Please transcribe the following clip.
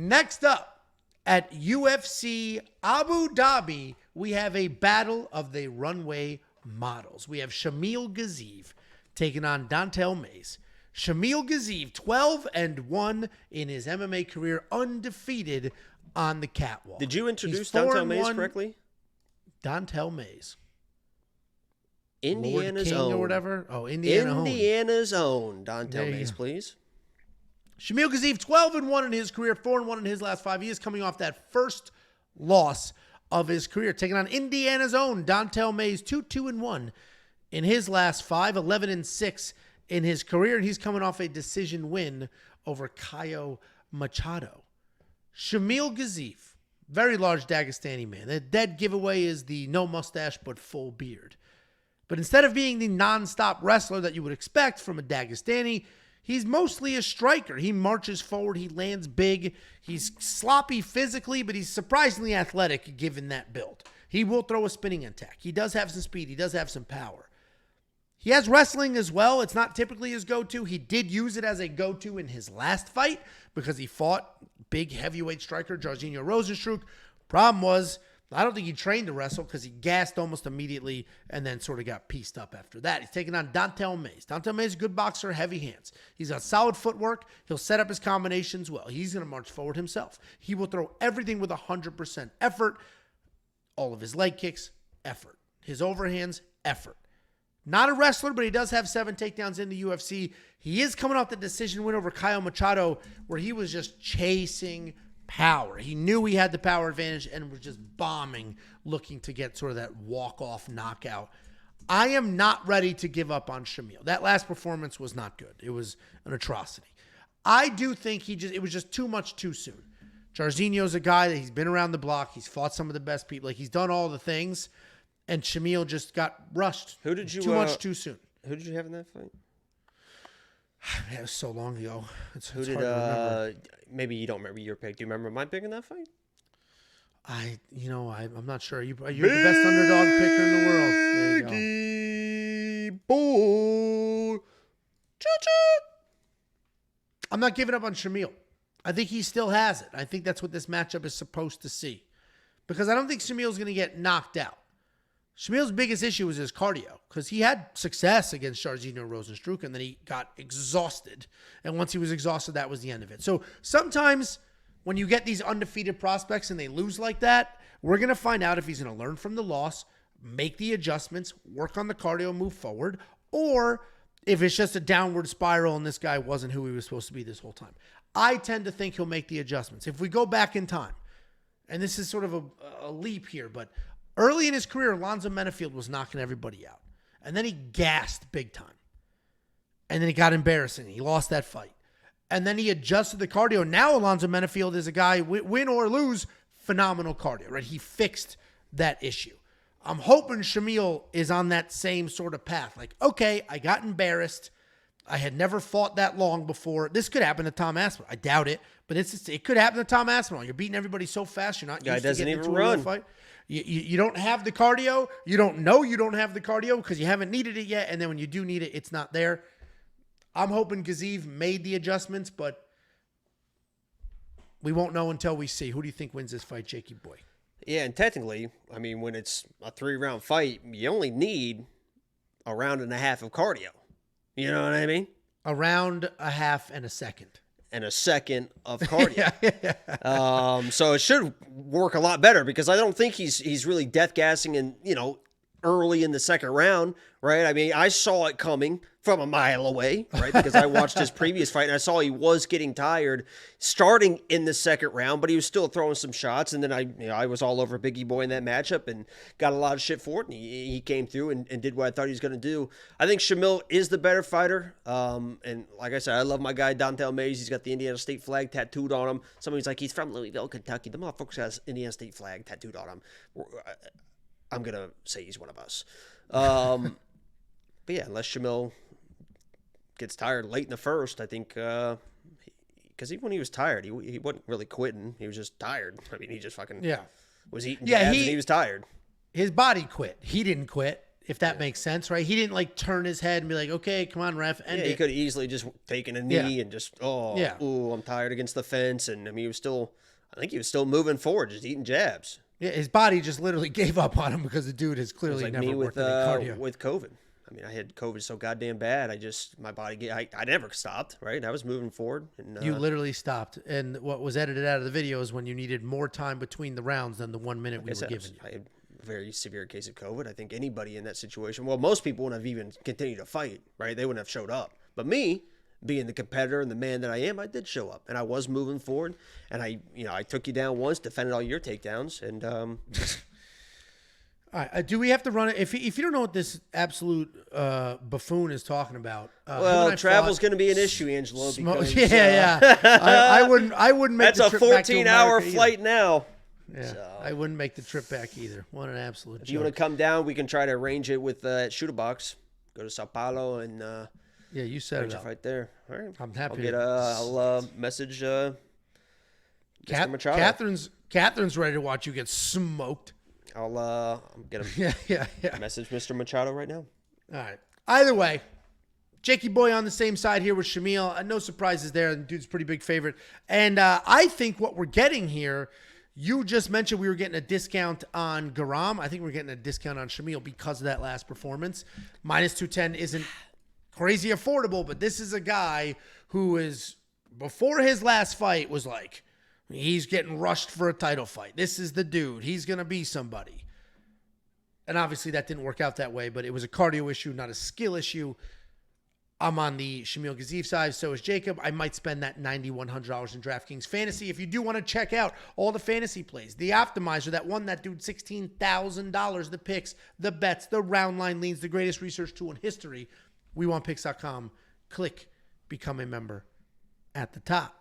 Next up, at UFC Abu Dhabi, we have a battle of the runway models. We have Shamil Gaziev taking on Don'Tale Mayes. Shamil Gaziev, 12-1 in his MMA career, undefeated on the catwalk. Did you introduce Don'Tale Mayes correctly? Don'Tale Mayes. Indiana's Lord King own. or whatever. Oh, Indiana's own. Don'Tale Mayes, go. please. Shamil Gaziev, 12-1 in his career, 4-1 in his last 5. He is coming off that first loss of his career, taking on Indiana's own Don'Tale Mayes, 2-1 in his last 5, 11-6 in his career, and he's coming off a decision win over Caio Machado. Shamil Gaziev, very large Dagestani man. The dead giveaway is the no mustache but full beard. But instead of being the non-stop wrestler that you would expect from a Dagestani, he's mostly a striker. He marches forward. He lands big. He's sloppy physically, but he's surprisingly athletic given that build. He will throw a spinning attack. He does have some speed. He does have some power. He has wrestling as well. It's not typically his go-to. He did use it as a go-to in his last fight because he fought big heavyweight striker Jairzinho Rozenstruik. Problem was, I don't think he trained to wrestle because he gassed almost immediately and then sort of got pieced up after that. He's taking on Don'Tale Mayes. Don'Tale Mayes is a good boxer, heavy hands. He's got solid footwork. He'll set up his combinations well. He's going to march forward himself. He will throw everything with 100% effort. All of his leg kicks, effort. His overhands, effort. Not a wrestler, but he does have 7 takedowns in the UFC. He is coming off the decision win over Caio Machado where he was just chasing power. He knew he had the power advantage and was just bombing, looking to get sort of that walk-off knockout. I am not ready to give up on Shamil. That last performance was not good. It was an atrocity. I do think it was just too much too soon. Jairzinho's a guy that he's been around the block. He's fought some of the best people. Like, he's done all the things, and Shamil just got rushed. Who did you too much too soon? Who did you have in that fight? It was so long ago. It's Who did? hard to remember. Maybe you don't remember your pick. Do you remember my pick in that fight? I'm not sure. You're the best underdog picker in the world. There you go. Boy. Cha-cha. I'm not giving up on Shamil. I think he still has it. I think that's what this matchup is supposed to see. Because I don't think Shamil's going to get knocked out. Shamil's biggest issue was his cardio because he had success against Jairzinho Rozenstruik and then he got exhausted. And once he was exhausted, that was the end of it. So sometimes when you get these undefeated prospects and they lose like that, we're going to find out if he's going to learn from the loss, make the adjustments, work on the cardio, move forward, or if it's just a downward spiral and this guy wasn't who he was supposed to be this whole time. I tend to think he'll make the adjustments. If we go back in time, and this is sort of a leap here, but early in his career, Alonzo Menafield was knocking everybody out. And then he gassed big time. And then he got embarrassing. He lost that fight. And then he adjusted the cardio. Now Alonzo Menafield is a guy, win or lose, phenomenal cardio, right? He fixed that issue. I'm hoping Shamil is on that same sort of path. Like, okay, I got embarrassed. I had never fought that long before. This could happen to Tom Aspinall. I doubt it, but it could happen to Tom Aspinall. You're beating everybody so fast, you're not used to getting into a real fight. You don't have the cardio. You don't know you don't have the cardio because you haven't needed it yet. And then when you do need it, it's not there. I'm hoping Gaziev made the adjustments, but we won't know until we see. Who do you think wins this fight, Jakey boy? Yeah, and technically, I mean, when it's a 3-round fight, you only need a round and a half of cardio. You know what I mean? A round, a half, and a second. And a second of cardio. Yeah. So it should work a lot better because I don't think he's really death gassing and, early in the second round, right? I mean, I saw it coming from a mile away, right? Because I watched his previous fight and I saw he was getting tired starting in the second round, but he was still throwing some shots. And then I was all over Biggie Boy in that matchup and got a lot of shit for it. And he came through and did what I thought he was going to do. I think Shamil is the better fighter. And like I said, I love my guy, Don'Tale Mayes. He's got the Indiana State flag tattooed on him. Somebody's like, he's from Louisville, Kentucky. The motherfucker has Indiana State flag tattooed on him. I'm going to say he's one of us. But yeah, unless Shamil gets tired late in the first, I think, because even when he was tired, he wasn't really quitting. He was just tired. I mean, he just fucking was eating gas and he was tired. His body quit. He didn't quit. if that makes sense, right? He didn't like turn his head and be like, okay, come on, ref, end He it. could have easily just taken a knee and just, ooh, I'm tired against the fence. And I mean, I think he was still moving forward, just eating jabs. Yeah, his body just literally gave up on him because the dude has clearly Like never me worked any cardio. with COVID. I mean, I had COVID so goddamn bad. My body, I never stopped, right? I was moving forward. And, You literally stopped. And what was edited out of the video is when you needed more time between the rounds than the 1 minute we were given. I had a very severe case of COVID. I think anybody in that situation, well, most people wouldn't have even continued to fight, right? They wouldn't have showed up. But me, being the competitor and the man that I am, I did show up. And I was moving forward. And I took you down once, defended all your takedowns. And All right, do we have to run it? If you don't know what this absolute buffoon is talking about, well, travel's going to be an issue, Angelo. Because, I wouldn't make that's the trip back to 14-hour America flight now. Yeah, So, I wouldn't make the trip back either. What an absolute if you want to come down, we can try to arrange it with Shooter Box. Go to Sao Paulo and yeah, you set arrange it it up. right there. All right, I'm happy. I'll message Mr. Machado. Catherine's ready to watch you get smoked. I'll get him. Yeah. Message Mr. Machado right now. All right. Either way, Jakey Boy on the same side here with Shamil. No surprises there. The dude's a pretty big favorite. And I think what we're getting here, you just mentioned we were getting a discount on Garam. I think we're getting a discount on Shamil because of that last performance. Minus 210 isn't crazy affordable, but this is a guy who is, before his last fight, was like, he's getting rushed for a title fight. This is the dude. He's going to be somebody. And obviously that didn't work out that way, but it was a cardio issue, not a skill issue. I'm on the Shamil Gaziev side. So is Jacob. I might spend that $9,100 in DraftKings Fantasy. If you do want to check out all the fantasy plays, the optimizer that won that dude $16,000, the picks, the bets, the round line leans, the greatest research tool in history, WeWantPicks.com. Click Become a Member at the top.